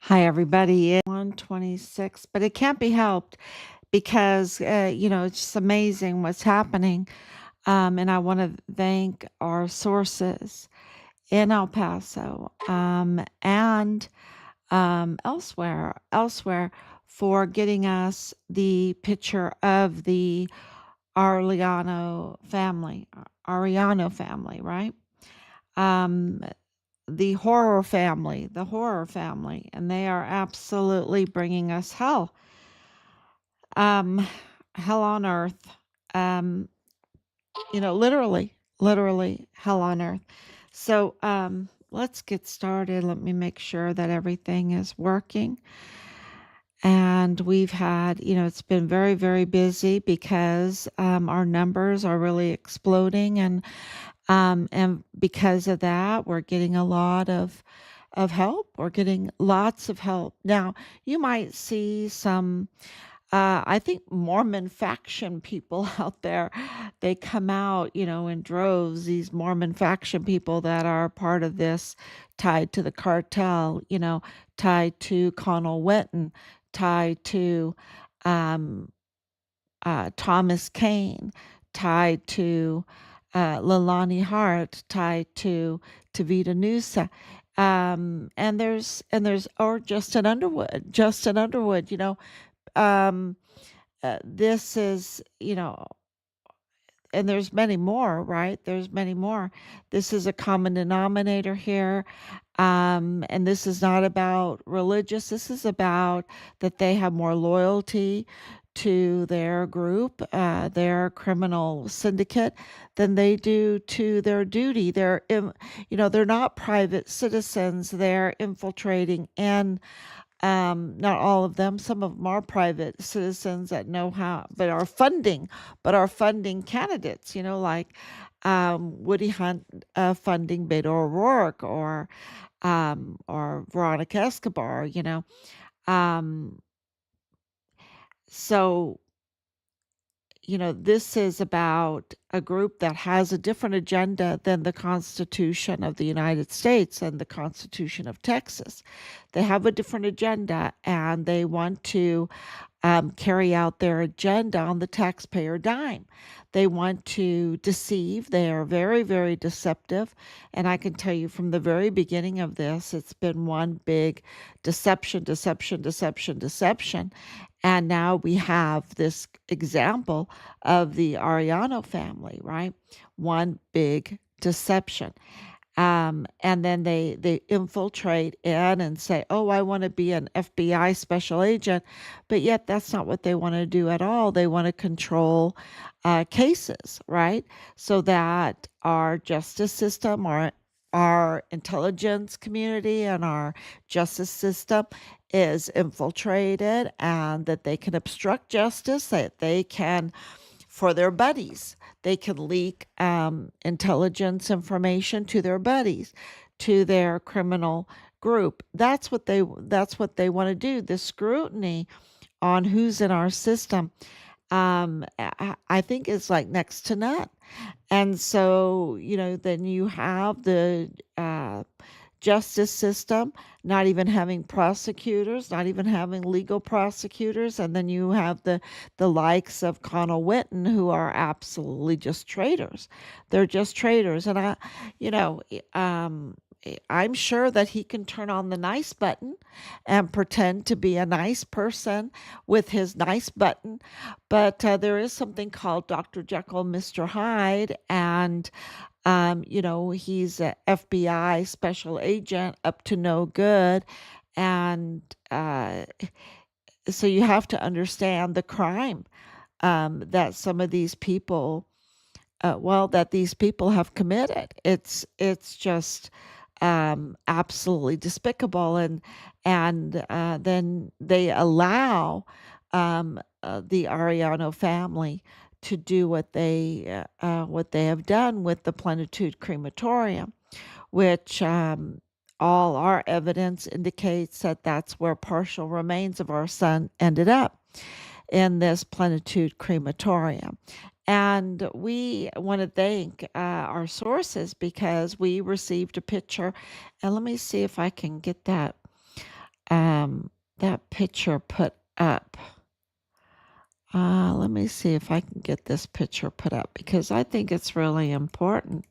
Hi, everybody. It's 126, but it can't be helped because, it's just amazing what's happening. And I want to thank our sources in El Paso and elsewhere for getting us the picture of the Arellano family, right? Um, the horror family, and they are absolutely bringing us hell, um, hell on earth, um, literally hell on earth. So, let's get started. Let me make sure that everything is working. And we've had, it's been very, very busy because our numbers are really exploding, and because of that, we're getting a lot of help. We're getting lots of help. Now, you might see some, I think Mormon faction people out there. They come out, in droves, these Mormon faction people that are part of this, tied to the cartel, tied to Connell Wetton, tied to um, Thomas Kane, tied to Lalani Hart, tied to Tavita Nusa. Or Justin Underwood, um, this is, and there's many more, right? There's many more. This is a common denominator here. And this is not about religious. This is about that they have more loyalty to their group, their criminal syndicate, than they do to their duty. They're not private citizens. They're infiltrating, and not all of them. Some of them are private citizens that know how, but are funding candidates. Like Woody Hunt funding Beto O'Rourke, or Veronica Escobar. Um, so this is about a group that has a different agenda than the Constitution of the United States and the Constitution of Texas. They have a different agenda, and they want to carry out their agenda on the taxpayer dime. They want to deceive. They are very, very deceptive. And I can tell you from the very beginning of this, it's been one big deception, deception, deception, deception. And now we have this example of the Arellano family, right? One big deception. And then they infiltrate in and say, "Oh, I want to be an FBI special agent," but yet that's not what they want to do at all. They want to control cases, right? So that our justice system, our intelligence community, and our justice system is infiltrated, and that they can obstruct justice, that they can, for their buddies, they can leak intelligence information to their buddies, to their criminal group. That's what they want to do. The scrutiny on who's in our system, I think, is like next to none. And so, then you have the justice system not even having prosecutors, not even having legal prosecutors. And then you have the likes of Connell Wetton, who are absolutely just traitors. They're just traitors. And I'm sure that he can turn on the nice button and pretend to be a nice person with his nice button. But there is something called Dr. Jekyll, Mr. Hyde, and he's a FBI special agent up to no good. And so you have to understand the crime that some of these people, that these people have committed. It's just absolutely despicable, and then they allow the Arellano family to do what they have done with the Plenitud Crematorium, which all our evidence indicates that that's where partial remains of our son ended up, in this Plenitud Crematorium. And we want to thank our sources, because we received a picture. And let me see if I can get that that picture put up. Let me see if I can get this picture put up, because I think it's really important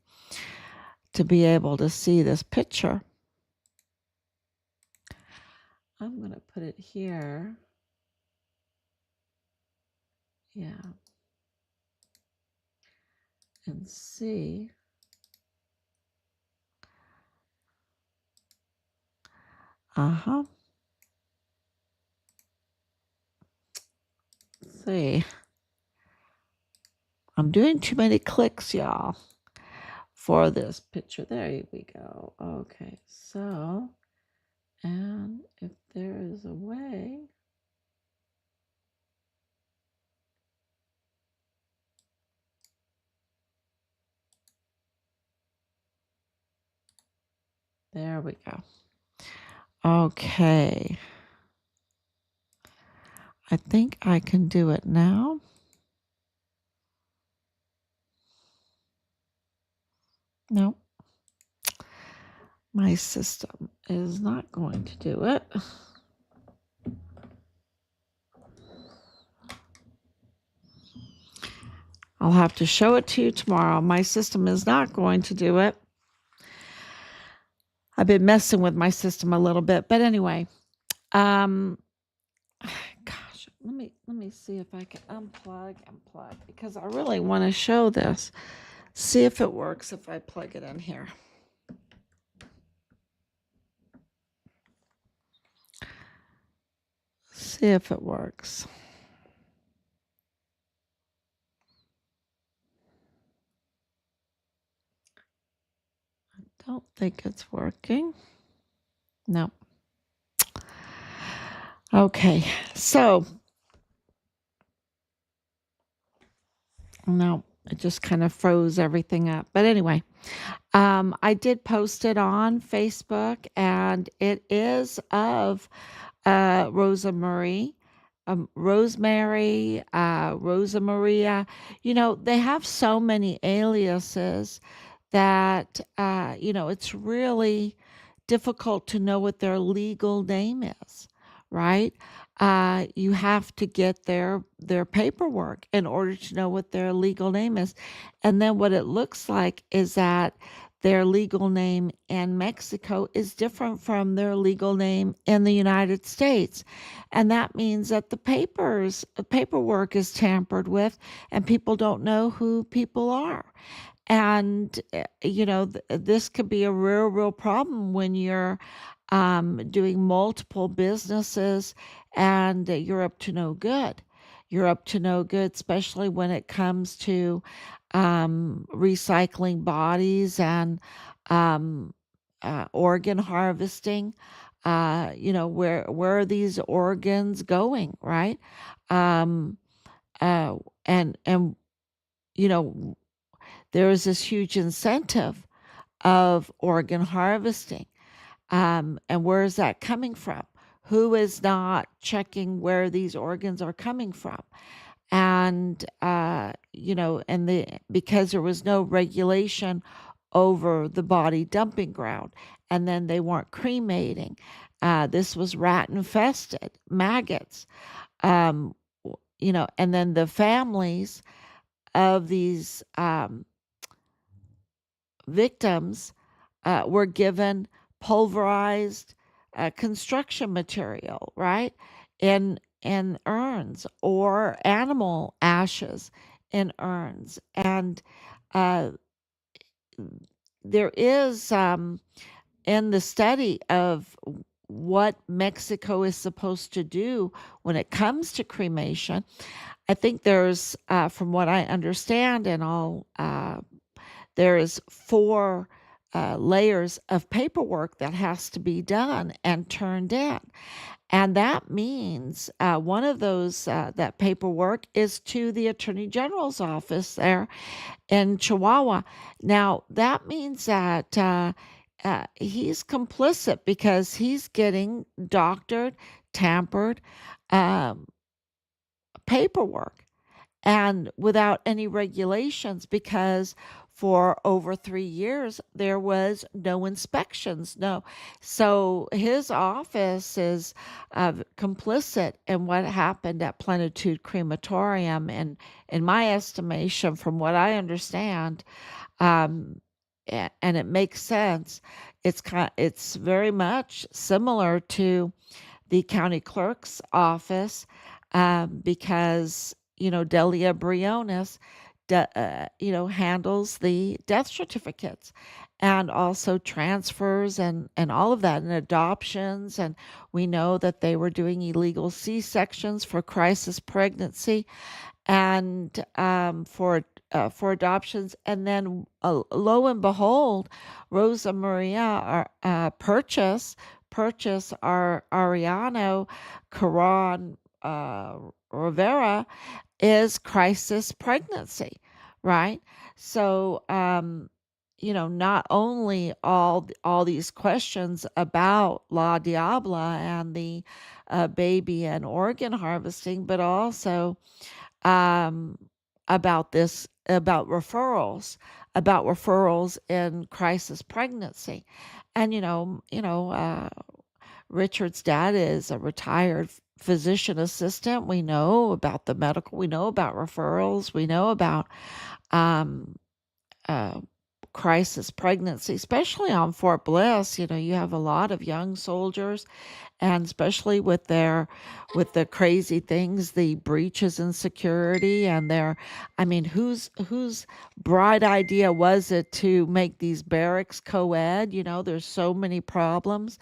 to be able to see this picture. I'm going to put it here. Yeah. And see. Uh-huh. Let's see. I'm doing too many clicks, y'all, for this picture. There we go. Okay, so, and if there is a way. There we go. Okay. I think I can do it now. No. My system is not going to do it. I'll have to show it to you tomorrow. My system is not going to do it. I've been messing with my system a little bit, but anyway, gosh, let me see if I can unplug and plug, because I really want to show this. See if it works if I plug it in here. See if it works. I don't think it's working. No. Okay, so no, it just kind of froze everything up. But anyway, I did post it on Facebook, and it is of Rosa Marie. Rosemary, Rosa Maria. You know, they have so many aliases that, it's really difficult to know what their legal name is, right? You have to get their paperwork in order to know what their legal name is. And then what it looks like is that their legal name in Mexico is different from their legal name in the United States. And that means that the paperwork is tampered with, and people don't know who people are. And, this could be a real problem when you're doing multiple businesses, and you're up to no good. You're up to no good, especially when it comes to recycling bodies and um, organ harvesting. Where are these organs going, right? Um, and you know there is this huge incentive of organ harvesting. And where is that coming from? Who is not checking where these organs are coming from? And, because there was no regulation over the body dumping ground, and then they weren't cremating. This was rat infested, maggots, um, and then the families of these victims were given pulverized construction material, right? In urns, or animal ashes in urns. And uh, there is, in the study of what Mexico is supposed to do when it comes to cremation, I think there's, from what I understand, and there is 4 layers of paperwork that has to be done and turned in. And that means one of those, that paperwork is to the Attorney General's office there in Chihuahua. Now, that means that he's complicit, because he's getting doctored, tampered um, paperwork, and without any regulations, because for over 3 years, there was no inspections. No. So his office is complicit in what happened at Plenitud Crematorium. And in my estimation, from what I understand, um, and it makes sense, it's very much similar to the county clerk's office, because Delia Briones handles the death certificates and also transfers and all of that, and adoptions. And we know that they were doing illegal C-sections for crisis pregnancy and for adoptions. And then lo and behold, Rosa Maria purchase our Arellano-Cuarón Rivera is crisis pregnancy, right? So, not only all these questions about La Diabla and the baby and organ harvesting, but also um, about referrals in crisis pregnancy. And Richard's dad is a retired physician assistant. We know about the medical, we know about referrals, we know about um, uh, crisis pregnancy, especially on Fort Bliss. You have a lot of young soldiers, and especially with the crazy things, the breaches in security, and I mean, whose bright idea was it to make these barracks co-ed? There's so many problems.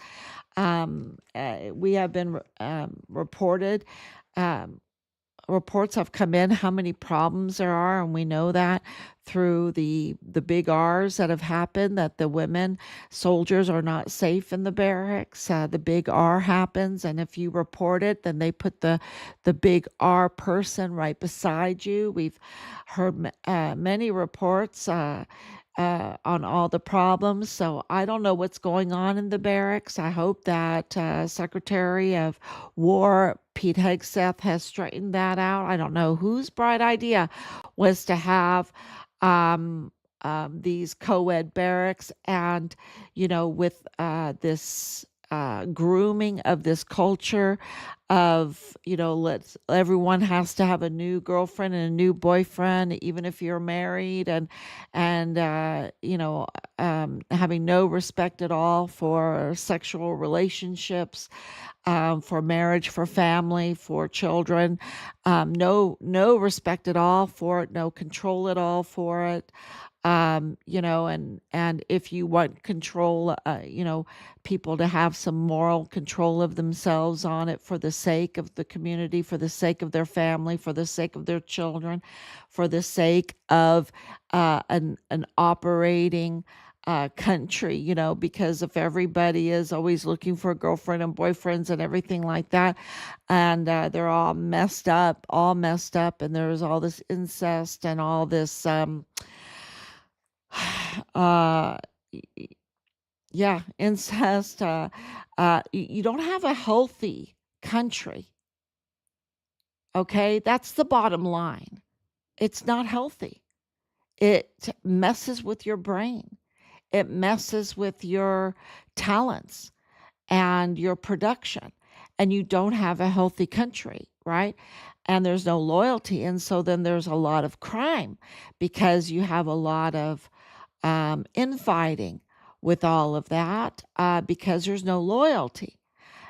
We have been reported. Um, Reports have come in how many problems there are, and we know that through the big R's that have happened, that the women soldiers are not safe in the barracks. The big R happens, and if you report it, then they put the big R person right beside you. We've heard many reports on all the problems. So I don't know what's going on in the barracks. I hope that Secretary of War Pete Hegseth has straightened that out. I don't know whose bright idea was to have these co-ed barracks, and with this grooming of this culture of everyone has to have a new girlfriend and a new boyfriend, even if you're married, and having no respect at all for sexual relationships, for marriage, for family, for children. No respect at all for it, no control at all for it. And if you want control, people to have some moral control of themselves on it, for the sake of the community, for the sake of their family, for the sake of their children, for the sake of an operating country, because if everybody is always looking for a girlfriend and boyfriends and everything like that, and they're all messed up, and there's all this incest and all this, uh, yeah, incest, you don't have a healthy country. Okay, that's the bottom line. It's not healthy. It messes with your brain. It messes with your talents and your production, and you don't have a healthy country, right? And there's no loyalty, and so then there's a lot of crime, because you have a lot of infighting with all of that, because there's no loyalty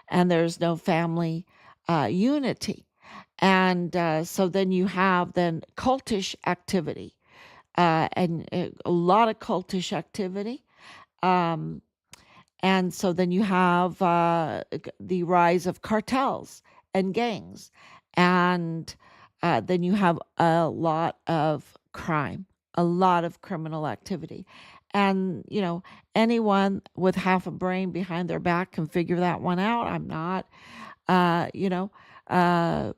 and there's no family unity. And so then you have then cultish activity, and a lot of cultish activity. Um, and so then you have the rise of cartels and gangs. And then you have a lot of crime, a lot of criminal activity. And, anyone with half a brain behind their back can figure that one out. I'm not, uh, you know, uh,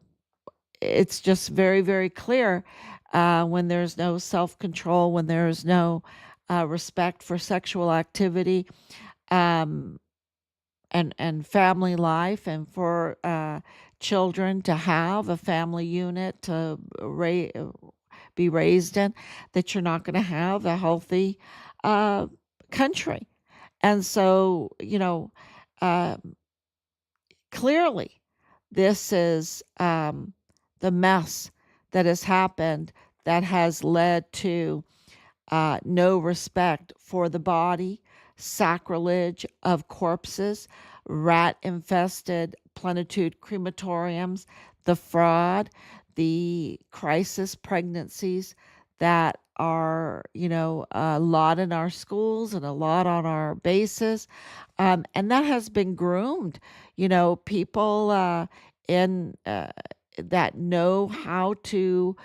it's just very, very clear when there's no self control, when there's no respect for sexual activity, um, and family life, and for children to have a family unit to be raised in, that you're not going to have a healthy country. And so, uh, clearly, this is the mess that has happened that has led to no respect for the body, sacrilege of corpses, rat-infested Plenitud crematoriums, the fraud, the crisis pregnancies that are, a lot in our schools and a lot on our bases. And that has been groomed. People in that know how to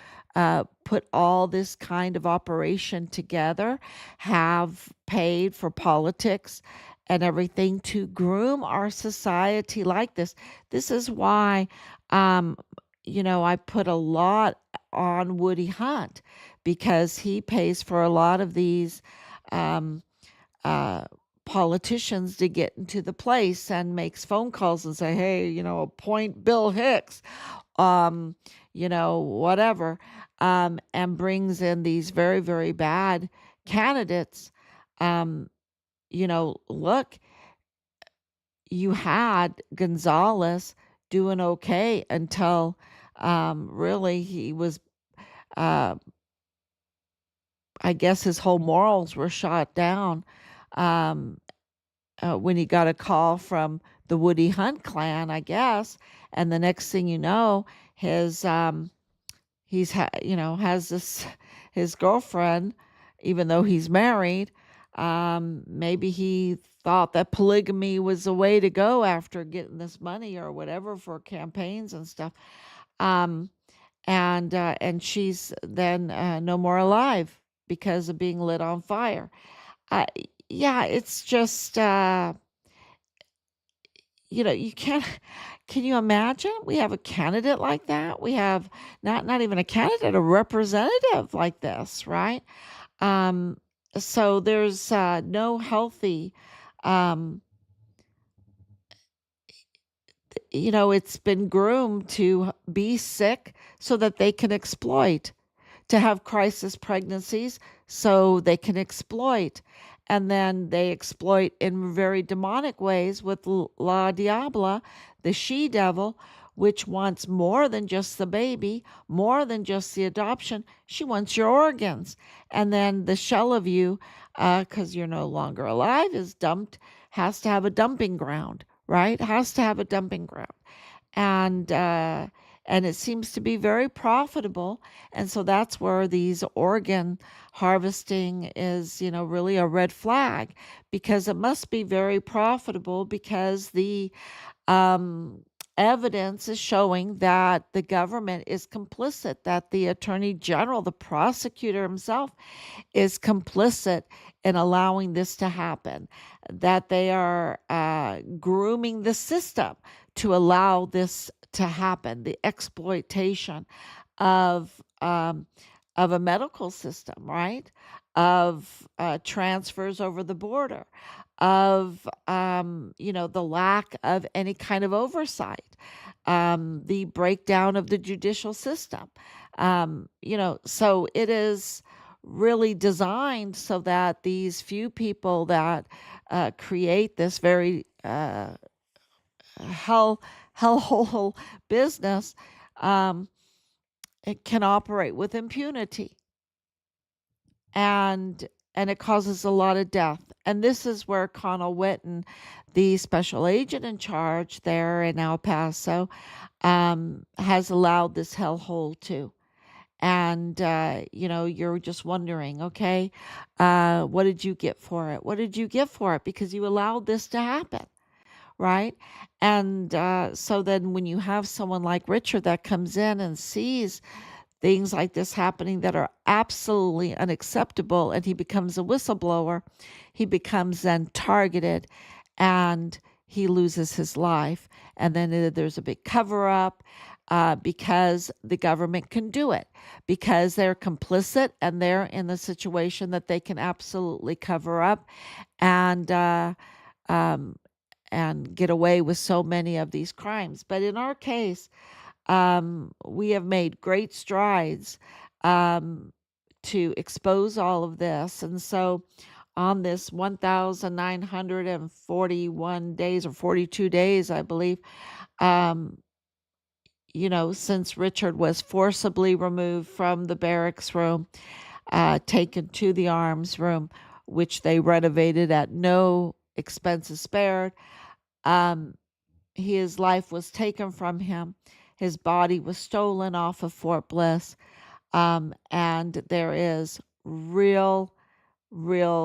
put all this kind of operation together, have paid for politics and everything to groom our society like this. This is why, um, I put a lot on Woody Hunt, because he pays for a lot of these um, uh, politicians to get into the place and makes phone calls and say, hey, appoint Bill Hicks, um, whatever, and brings in these very, very bad candidates. Um, Look, you had Gonzalez doing okay until really he was, uh, I guess his whole morals were shot down um, when he got a call from the Woody Hunt clan, I guess. And the next thing you know, his has this his girlfriend, even though he's married. Maybe he thought that polygamy was the way to go after getting this money or whatever for campaigns and stuff. Um, and she's then no more alive because of being lit on fire. Uh, yeah, it's just you can't. Can you imagine? We have a candidate like that. We have not even a candidate, a representative like this, right? Um, so there's no healthy. Um, it's been groomed to be sick so that they can exploit, to have crisis pregnancies so they can exploit. And then they exploit in very demonic ways with La Diabla, the she devil, which wants more than just the baby, more than just the adoption. She wants your organs. And then the shell of you, because you're no longer alive, is dumped, has to have a dumping ground, right? Has to have a dumping ground. And it seems to be very profitable. And so that's where these organ harvesting is, really a red flag, because it must be very profitable, because the um, evidence is showing that the government is complicit, that the attorney general, the prosecutor himself, is complicit in allowing this to happen, that they are grooming the system to allow this to happen, the exploitation of a medical system, right? Of transfers over the border, of the lack of any kind of oversight, the breakdown of the judicial system. So it is really designed so that these few people that create this very hellhole business, um, it can operate with impunity, and it causes a lot of death. And this is where Connell Witten, the special agent in charge there in El Paso, has allowed this hellhole too. And you're just wondering, okay, what did you get for it? What did you get for it? Because you allowed this to happen, right? And so then when you have someone like Richard that comes in and sees things like this happening that are absolutely unacceptable, and he becomes a whistleblower, he becomes then targeted, and he loses his life. And then there's a big cover up, because the government can do it, because they're complicit and they're in the situation that they can absolutely cover up and um, get away with so many of these crimes. But in our case, we have made great strides um, to expose all of this. And so on this 1,941 days or 42 days, I believe, um, since Richard was forcibly removed from the barracks room, taken to the arms room, which they renovated at no expenses spared, um, his life was taken from him. His body was stolen off of Fort Bliss. And there is real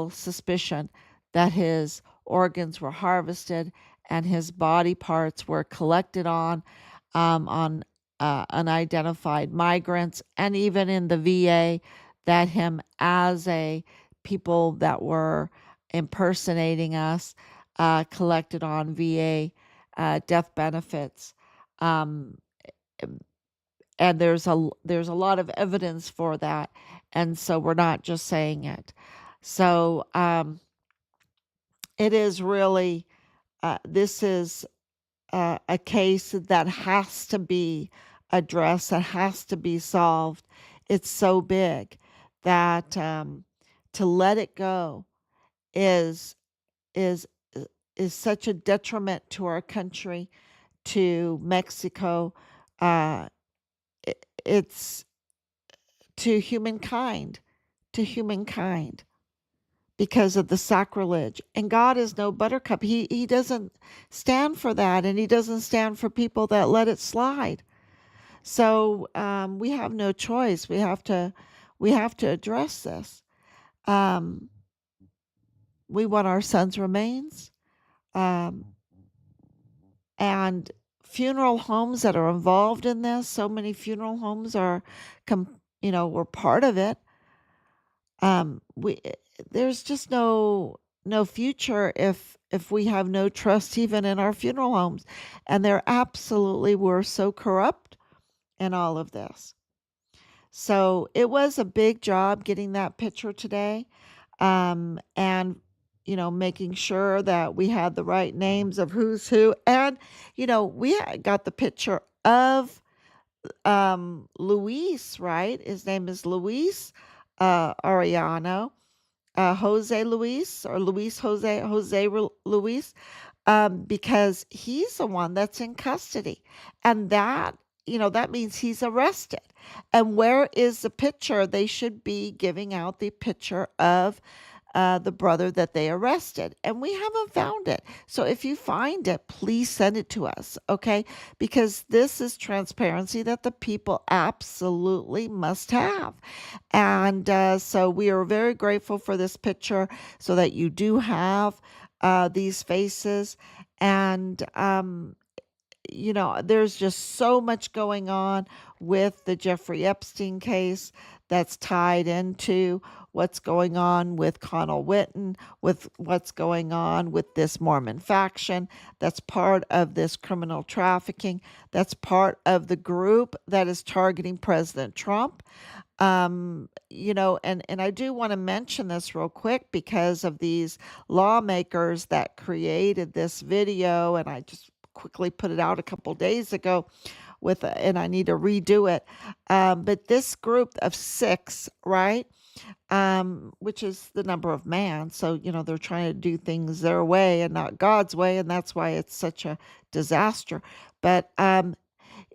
suspicion that his organs were harvested and his body parts were collected on unidentified migrants, and even in the VA, that him as a people that were impersonating us collected on VA death benefits. Um, and there's a lot of evidence for that, and so we're not just saying it. So it is really this is a case that has to be addressed, that has to be solved. It's so big that to let it go is is is such a detriment to our country, to Mexico. Uh, it's to humankind, to humankind, because of the sacrilege. And God is no buttercup. He doesn't stand for that, and he doesn't stand for people that let it slide. So we have no choice. We have to address this. Um, we want our son's remains, um, and funeral homes that are involved in this. So many funeral homes were part of it. We There's just no future if we have no trust even in our funeral homes, and they're absolutely were so corrupt in all of this. So it was a big job getting that picture today, and making sure that we had the right names of who's who, and got the picture of Luis, right? His name is Luis Arellano, Jose Luis, or Luis Luis, because he's the one that's in custody. And that means he's arrested. And where is the picture? They should be giving out the picture of the brother that they arrested. And we haven't found it. So if you find it, please send it to us, okay? Because this is transparency that the people absolutely must have. And so we are very grateful for this picture, so that you do have these faces. And there's just so much going on with the Jeffrey Epstein case that's tied into what's going on with Connell Witten, with what's going on with this Mormon faction that's part of this criminal trafficking, that's part of the group that is targeting President Trump. And I do want to mention this real quick because of these lawmakers that created this video, and I just quickly put it out a couple days ago and I need to redo it. But this group of 6, right? Which is the number of man. So, they're trying to do things their way and not God's way, and that's why it's such a disaster. But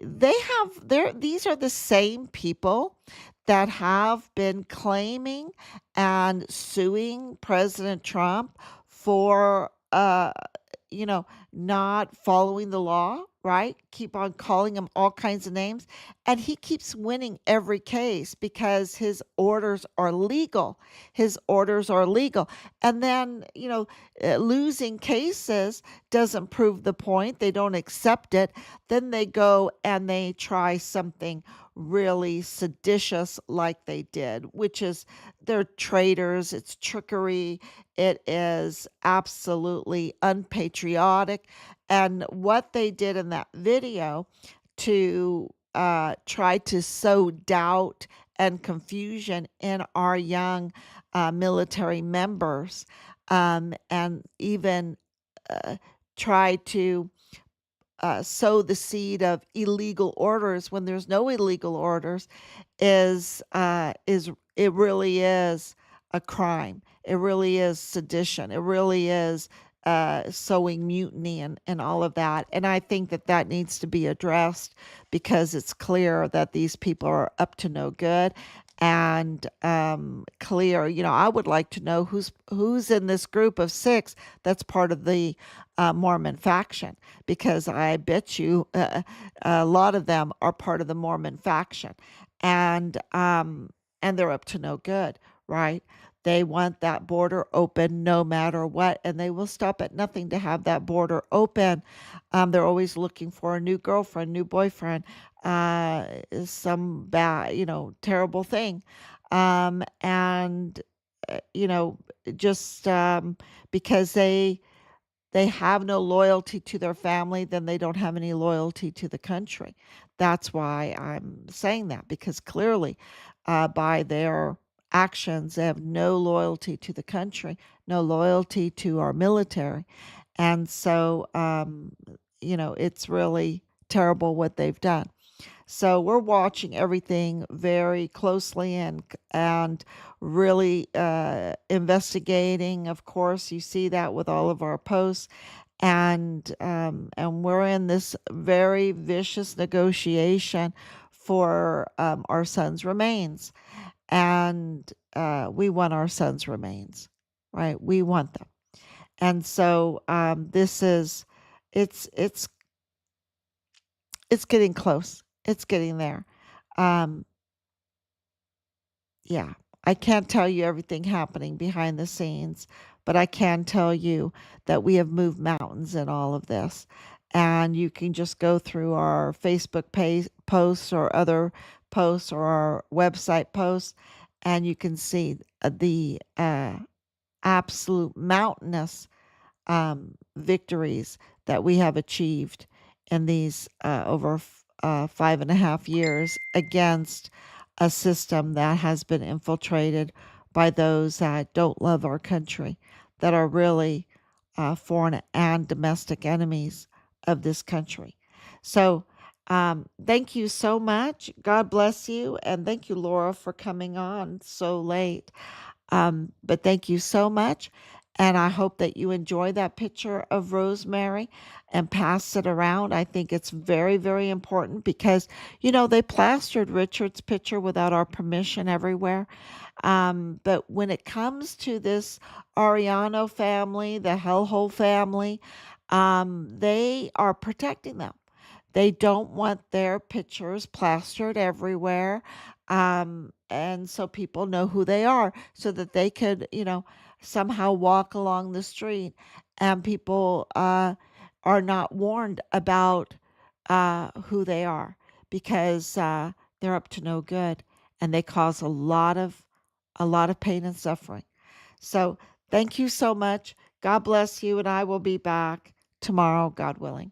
these are the same people that have been claiming and suing President Trump for not following the law, right? Keep on calling him all kinds of names. And he keeps winning every case because his orders are legal. His orders are legal. And then, losing cases doesn't prove the point. They don't accept it. Then they go and they try something really seditious like they did, which is they're traitors. It's trickery. It is absolutely unpatriotic. And what they did in that video to try to sow doubt and confusion in our young military members, and even uh, try to sow the seed of illegal orders when there's no illegal orders is it really is a crime. It really is sedition. It really is sowing mutiny and all of that. And I think that that needs to be addressed because it's clear that these people are up to no good. And clear, I would like to know who's in this group of six that's part of the Mormon faction, because I bet you a lot of them are part of the Mormon faction, and they're up to no good, right? They want that border open no matter what, and they will stop at nothing to have that border open. They're always looking for a new girlfriend, new boyfriend, some bad, terrible thing. And, you know, just because they have no loyalty to their family, then they don't have any loyalty to the country. That's why I'm saying that, because clearly, by their actions, they have no loyalty to the country, no loyalty to our military. And so, it's really terrible what they've done. So we're watching everything very closely and really investigating. Of course, you see that with all of our posts, and we're in this very vicious negotiation for our son's remains, and we want our son's remains, right? We want them, and so this is it's it's getting close. It's getting there. Um, yeah, I can't tell you everything happening behind the scenes, but I can tell you that we have moved mountains in all of this. And you can just go through our Facebook page posts or other posts or our website posts, and you can see the absolute mountainous victories that we have achieved in these over 5.5 years against a system that has been infiltrated by those that don't love our country, that are really foreign and domestic enemies of this country. So, thank you so much. God bless you. And thank you, Laura, for coming on so late. But thank you so much. And I hope that you enjoy that picture of Rosemary and pass it around. I think it's very, very important because, they plastered Richard's picture without our permission everywhere. But when it comes to this Arellano family, the Hellhole family, they are protecting them. They don't want their pictures plastered everywhere. And so people know who they are so that they could, somehow walk along the street and people are not warned about who they are because they're up to no good and they cause a lot of pain and suffering. So thank you so much. God bless you, and I will be back tomorrow, God willing.